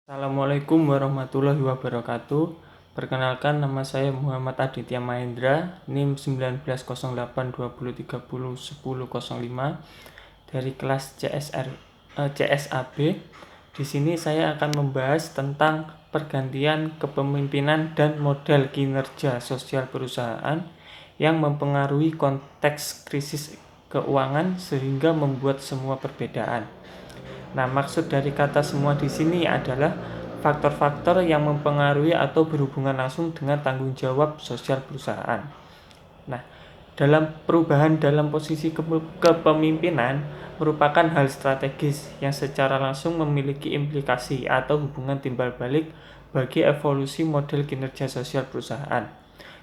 Assalamualaikum warahmatullahi wabarakatuh. Perkenalkan, nama saya Muhammad Aditya Mahendra, NIM 190820301005 dari kelas CSAB. Di sini saya akan membahas tentang pergantian kepemimpinan dan model kinerja sosial perusahaan yang mempengaruhi konteks krisis keuangan sehingga membuat semua perbedaan. Nah, maksud dari kata semua di sini adalah faktor-faktor yang mempengaruhi atau berhubungan langsung dengan tanggung jawab sosial perusahaan. Nah, dalam perubahan dalam posisi kepemimpinan merupakan hal strategis yang secara langsung memiliki implikasi atau hubungan timbal balik bagi evolusi model kinerja sosial perusahaan.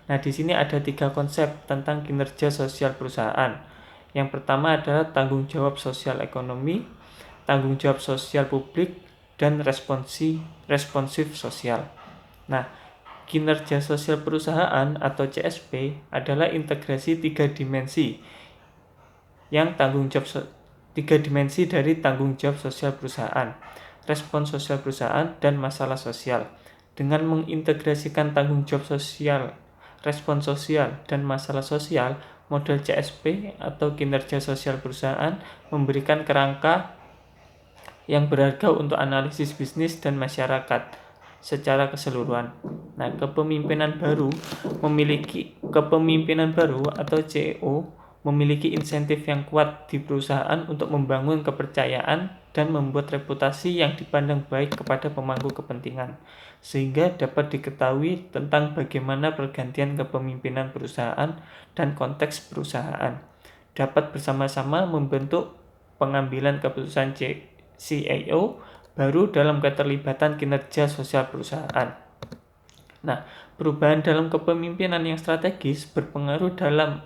Nah, di sini ada 3 konsep tentang kinerja sosial perusahaan. Yang pertama adalah tanggung jawab sosial ekonomi, tanggung jawab sosial publik, dan responsif sosial. Nah, kinerja sosial perusahaan atau CSP adalah integrasi 3 dimensi dari tanggung jawab sosial perusahaan, respons sosial perusahaan, dan masalah sosial. Dengan mengintegrasikan tanggung jawab sosial, respons sosial, dan masalah sosial, model CSP atau kinerja sosial perusahaan memberikan kerangka yang berharga untuk analisis bisnis dan masyarakat secara keseluruhan. Nah, kepemimpinan baru atau CEO memiliki insentif yang kuat di perusahaan untuk membangun kepercayaan dan membuat reputasi yang dipandang baik kepada pemangku kepentingan, sehingga dapat diketahui tentang bagaimana pergantian kepemimpinan perusahaan dan konteks perusahaan dapat bersama-sama membentuk pengambilan keputusan CEO baru dalam keterlibatan kinerja sosial perusahaan. Nah, perubahan dalam kepemimpinan yang strategis berpengaruh dalam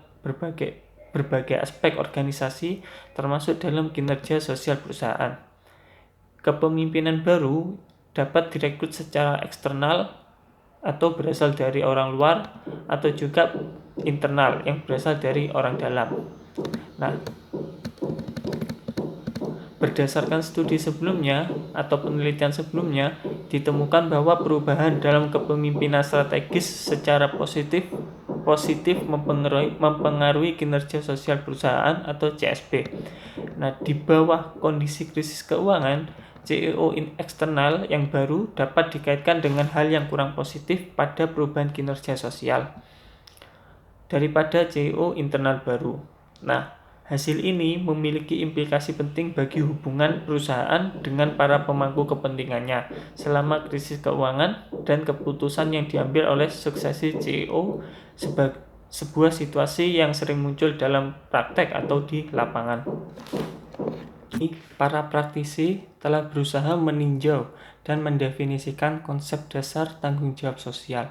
berbagai aspek organisasi, termasuk dalam kinerja sosial perusahaan. Kepemimpinan baru dapat direkrut secara eksternal atau berasal dari orang luar, atau juga internal yang berasal dari orang dalam. Nah, berdasarkan studi sebelumnya atau penelitian sebelumnya, ditemukan bahwa perubahan dalam kepemimpinan strategis secara positif mempengaruhi kinerja sosial perusahaan atau CSP. Nah, di bawah kondisi krisis keuangan, CEO eksternal yang baru dapat dikaitkan dengan hal yang kurang positif pada perubahan kinerja sosial daripada CEO internal baru. Nah, hasil ini memiliki implikasi penting bagi hubungan perusahaan dengan para pemangku kepentingannya selama krisis keuangan dan keputusan yang diambil oleh suksesi CEO sebagai sebuah situasi yang sering muncul dalam praktek atau di lapangan. Para praktisi telah berusaha meninjau dan mendefinisikan konsep dasar tanggung jawab sosial.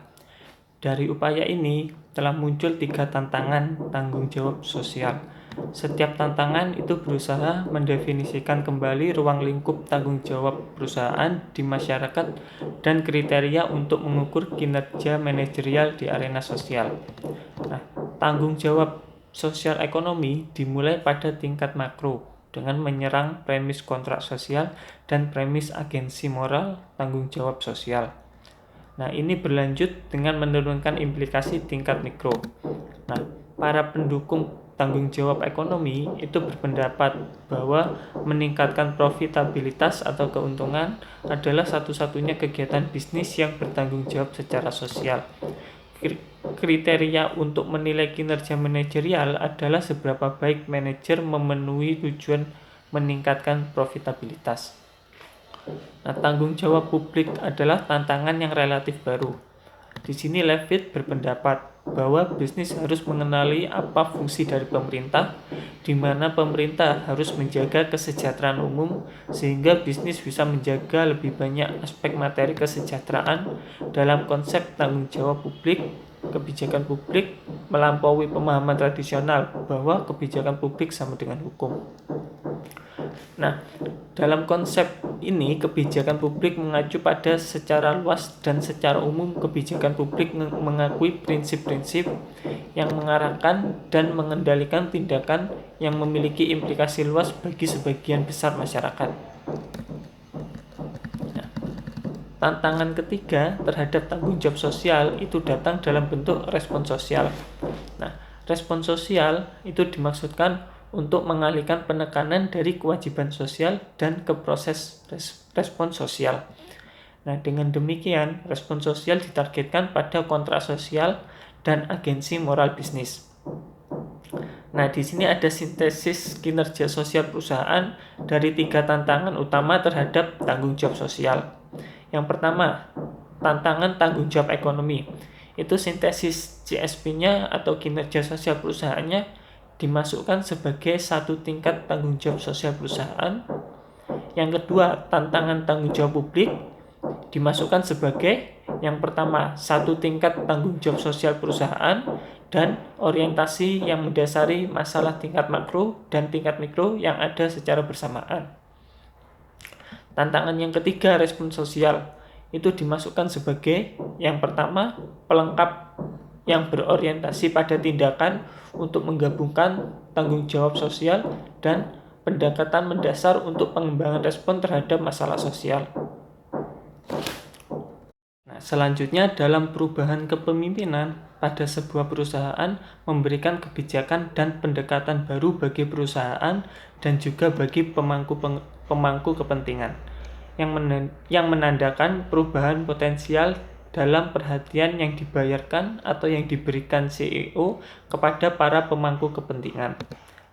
Dari upaya ini telah muncul 3 tantangan tanggung jawab sosial. Setiap tantangan itu berusaha mendefinisikan kembali ruang lingkup tanggung jawab perusahaan di masyarakat dan kriteria untuk mengukur kinerja manajerial di arena sosial. Nah, tanggung jawab sosial ekonomi dimulai pada tingkat makro dengan menyerang premis kontrak sosial dan premis agensi moral tanggung jawab sosial. Nah, ini berlanjut dengan menurunkan implikasi tingkat mikro. Nah, para pendukung tanggung jawab ekonomi itu berpendapat bahwa meningkatkan profitabilitas atau keuntungan adalah satu-satunya kegiatan bisnis yang bertanggung jawab secara sosial. Kriteria untuk menilai kinerja manajerial adalah seberapa baik manajer memenuhi tujuan meningkatkan profitabilitas. Nah, tanggung jawab publik adalah tantangan yang relatif baru. Di sini Levitt berpendapat bahwa bisnis harus mengenali apa fungsi dari pemerintah, di mana pemerintah harus menjaga kesejahteraan umum, sehingga bisnis bisa menjaga lebih banyak aspek materi kesejahteraan dalam konsep tanggung jawab publik. Kebijakan publik melampaui pemahaman tradisional bahwa kebijakan publik sama dengan hukum. Nah, dalam konsep ini, kebijakan publik mengacu pada secara luas dan secara umum kebijakan publik mengakui prinsip-prinsip yang mengarahkan dan mengendalikan tindakan yang memiliki implikasi luas bagi sebagian besar masyarakat. Nah, tantangan ketiga terhadap tanggung jawab sosial itu datang dalam bentuk respon sosial. Nah, respon sosial itu dimaksudkan untuk mengalihkan penekanan dari kewajiban sosial dan ke proses respon sosial. Nah, dengan demikian, respon sosial ditargetkan pada kontrak sosial dan agensi moral bisnis. Nah, di sini ada sintesis kinerja sosial perusahaan dari 3 tantangan utama terhadap tanggung jawab sosial. Yang pertama, tantangan tanggung jawab ekonomi. Itu sintesis CSP-nya atau kinerja sosial perusahaannya dimasukkan sebagai satu tingkat tanggung jawab sosial perusahaan. Yang kedua, tantangan tanggung jawab publik dimasukkan sebagai yang pertama, satu tingkat tanggung jawab sosial perusahaan dan orientasi yang mendasari masalah tingkat makro dan tingkat mikro yang ada secara bersamaan. Tantangan yang ketiga, respon sosial, itu dimasukkan sebagai yang pertama, pelengkap yang berorientasi pada tindakan untuk menggabungkan tanggung jawab sosial dan pendekatan mendasar untuk pengembangan respon terhadap masalah sosial. Nah, selanjutnya dalam perubahan kepemimpinan pada sebuah perusahaan memberikan kebijakan dan pendekatan baru bagi perusahaan dan juga bagi pemangku kepentingan yang menandakan perubahan potensial dalam perhatian yang dibayarkan atau yang diberikan CEO kepada para pemangku kepentingan.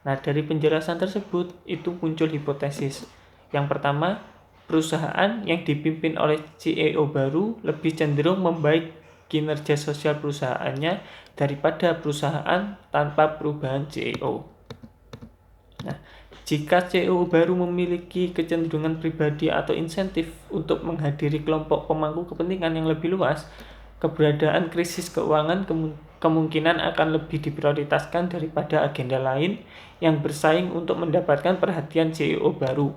Nah, dari penjelasan tersebut itu muncul hipotesis. Yang pertama, perusahaan yang dipimpin oleh CEO baru lebih cenderung membaik kinerja sosial perusahaannya daripada perusahaan tanpa perubahan CEO. Nah, jika CEO baru memiliki kecenderungan pribadi atau insentif untuk menghadiri kelompok pemangku kepentingan yang lebih luas, keberadaan krisis keuangan kemungkinan akan lebih diprioritaskan daripada agenda lain yang bersaing untuk mendapatkan perhatian CEO baru.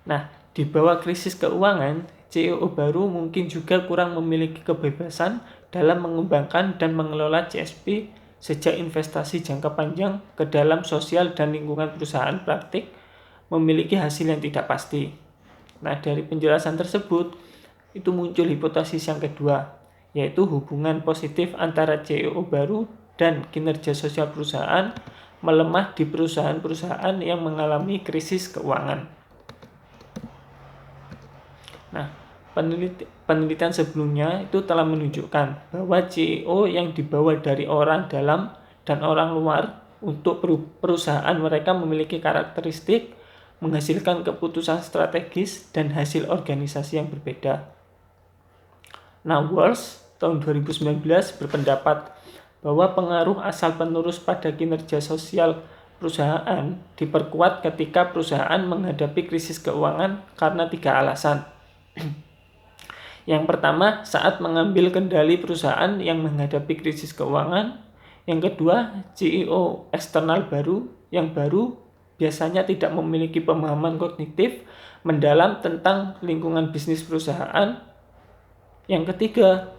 Nah, di bawah krisis keuangan, CEO baru mungkin juga kurang memiliki kebebasan dalam mengembangkan dan mengelola CSP sejak investasi jangka panjang ke dalam sosial dan lingkungan perusahaan praktik memiliki hasil yang tidak pasti. Nah, dari penjelasan tersebut, itu muncul hipotesis yang kedua, yaitu hubungan positif antara CEO baru dan kinerja sosial perusahaan melemah di perusahaan-perusahaan yang mengalami krisis keuangan. Nah, penelitian sebelumnya itu telah menunjukkan bahwa CEO yang dibawa dari orang dalam dan orang luar untuk perusahaan mereka memiliki karakteristik menghasilkan keputusan strategis dan hasil organisasi yang berbeda. Nah, Walsh tahun 2019 berpendapat bahwa pengaruh asal penerus pada kinerja sosial perusahaan diperkuat ketika perusahaan menghadapi krisis keuangan karena 3 alasan. Yang pertama, saat mengambil kendali perusahaan yang menghadapi krisis keuangan. Yang kedua, CEO eksternal yang baru biasanya tidak memiliki pemahaman kognitif mendalam tentang lingkungan bisnis perusahaan. Yang ketiga,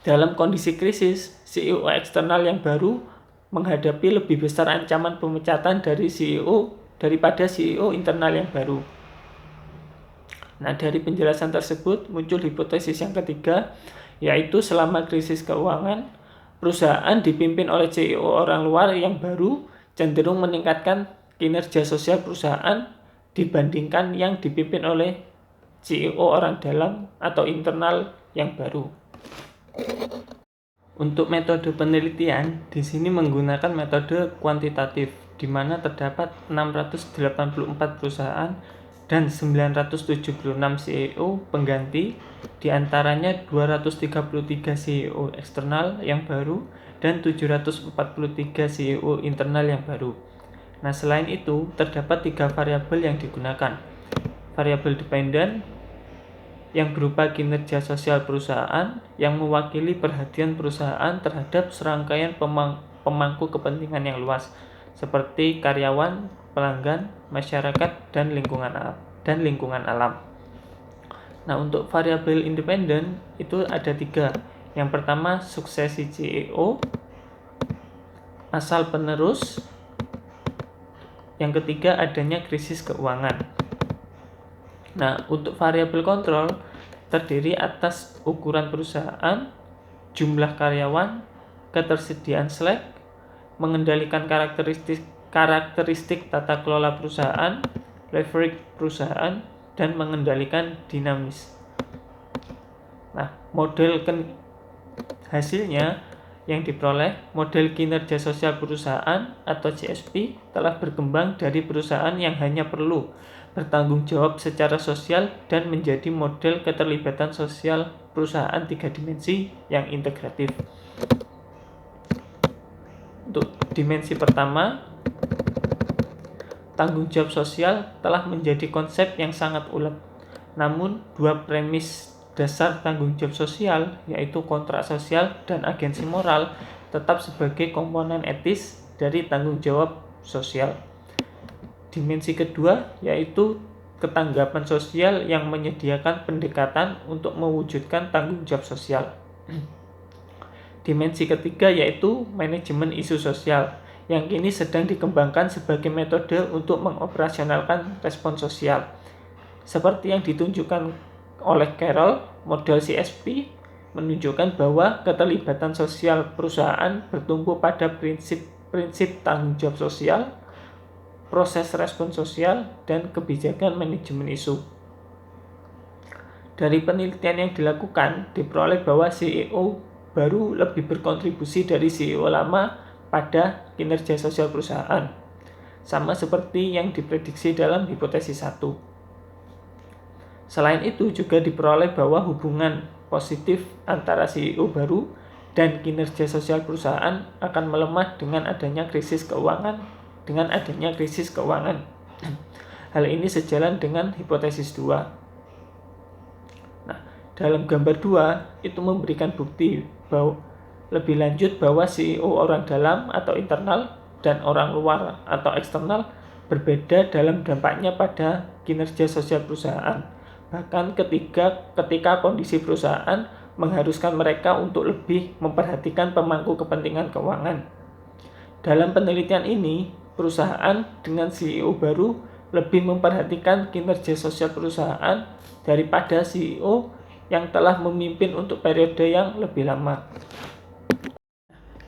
dalam kondisi krisis, CEO eksternal yang baru menghadapi lebih besar ancaman pemecatan dari CEO daripada CEO internal yang baru. Nah, dari penjelasan tersebut muncul hipotesis yang ketiga, yaitu selama krisis keuangan, perusahaan dipimpin oleh CEO orang luar yang baru cenderung meningkatkan kinerja sosial perusahaan dibandingkan yang dipimpin oleh CEO orang dalam atau internal yang baru. Untuk metode penelitian, di sini menggunakan metode kuantitatif, di mana terdapat 684 perusahaan dan 976 CEO pengganti, diantaranya 233 CEO eksternal yang baru dan 743 CEO internal yang baru. Nah, selain itu, terdapat 3 variabel yang digunakan. Variabel dependen, yang berupa kinerja sosial perusahaan, yang mewakili perhatian perusahaan terhadap serangkaian pemangku kepentingan yang luas, seperti karyawan, pelanggan, masyarakat, dan lingkungan alam. Nah, untuk variabel independen itu ada 3. Yang pertama, suksesi CEO, asal penerus. Yang ketiga, adanya krisis keuangan. Nah, untuk variabel kontrol terdiri atas ukuran perusahaan, jumlah karyawan, ketersediaan Slack, mengendalikan karakteristik tata kelola perusahaan, leverage perusahaan, dan mengendalikan dinamis. Nah, hasilnya yang diperoleh, model kinerja sosial perusahaan atau CSP telah berkembang dari perusahaan yang hanya perlu bertanggung jawab secara sosial dan menjadi model keterlibatan sosial perusahaan 3 dimensi yang integratif. Untuk dimensi pertama, tanggung jawab sosial telah menjadi konsep yang sangat ulet. Namun, dua premis dasar tanggung jawab sosial, yaitu kontrak sosial dan agensi moral, tetap sebagai komponen etis dari tanggung jawab sosial. Dimensi kedua yaitu ketanggapan sosial yang menyediakan pendekatan untuk mewujudkan tanggung jawab sosial. Dimensi ketiga yaitu manajemen isu sosial, yang kini sedang dikembangkan sebagai metode untuk mengoperasionalkan respon sosial. Seperti yang ditunjukkan oleh Carroll, model CSP menunjukkan bahwa keterlibatan sosial perusahaan bertumpu pada prinsip tanggung jawab sosial, proses respon sosial, dan kebijakan manajemen isu. Dari penelitian yang dilakukan, diperoleh bahwa CEO baru lebih berkontribusi dari CEO lama pada kinerja sosial perusahaan, sama seperti yang diprediksi dalam hipotesis 1. Selain itu juga diperoleh bahwa hubungan positif antara CEO baru dan kinerja sosial perusahaan akan melemah dengan adanya krisis keuangan. Hal ini sejalan dengan hipotesis 2. Nah, dalam gambar 2 itu memberikan bukti bahwa lebih lanjut bahwa CEO orang dalam atau internal dan orang luar atau eksternal berbeda dalam dampaknya pada kinerja sosial perusahaan. Bahkan ketika kondisi perusahaan mengharuskan mereka untuk lebih memperhatikan pemangku kepentingan keuangan. Dalam penelitian ini, perusahaan dengan CEO baru lebih memperhatikan kinerja sosial perusahaan daripada CEO yang telah memimpin untuk periode yang lebih lama.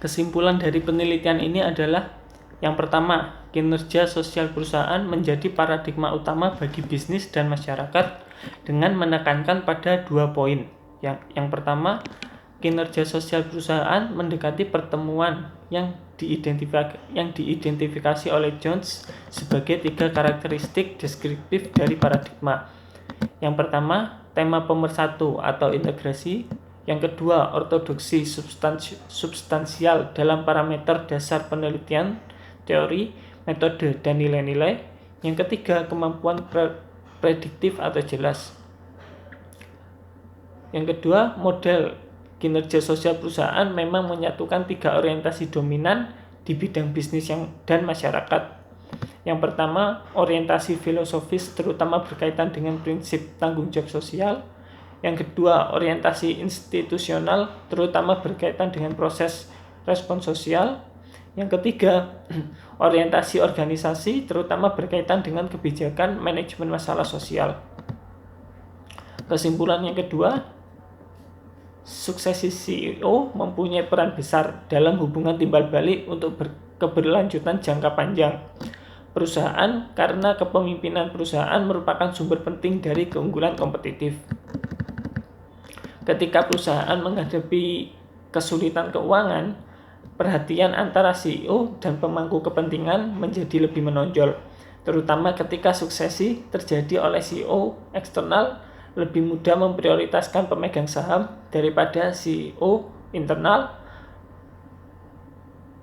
Kesimpulan dari penelitian ini adalah yang pertama, kinerja sosial perusahaan menjadi paradigma utama bagi bisnis dan masyarakat dengan menekankan pada 2 poin. Yang pertama, kinerja sosial perusahaan mendekati pertemuan yang diidentifikasi oleh Jones sebagai 3 karakteristik deskriptif dari paradigma. Yang pertama, tema pemersatu atau integrasi. Yang kedua, ortodoksi substansial dalam parameter dasar penelitian, teori, metode, dan nilai-nilai. Yang ketiga, kemampuan prediktif atau jelas. Yang kedua, model kinerja sosial perusahaan memang menyatukan 3 orientasi dominan di bidang bisnis dan masyarakat. Yang pertama, orientasi filosofis terutama berkaitan dengan prinsip tanggung jawab sosial. Yang kedua, orientasi institusional terutama berkaitan dengan proses respon sosial. Yang ketiga, orientasi organisasi terutama berkaitan dengan kebijakan manajemen masalah sosial. Kesimpulan yang kedua, suksesi CEO mempunyai peran besar dalam hubungan timbal balik untuk keberlanjutan jangka panjang perusahaan karena kepemimpinan perusahaan merupakan sumber penting dari keunggulan kompetitif. Ketika perusahaan menghadapi kesulitan keuangan, perhatian antara CEO dan pemangku kepentingan menjadi lebih menonjol, terutama ketika suksesi terjadi oleh CEO eksternal lebih mudah memprioritaskan pemegang saham daripada CEO internal,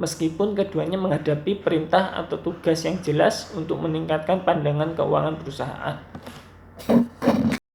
meskipun keduanya menghadapi perintah atau tugas yang jelas untuk meningkatkan pandangan keuangan perusahaan.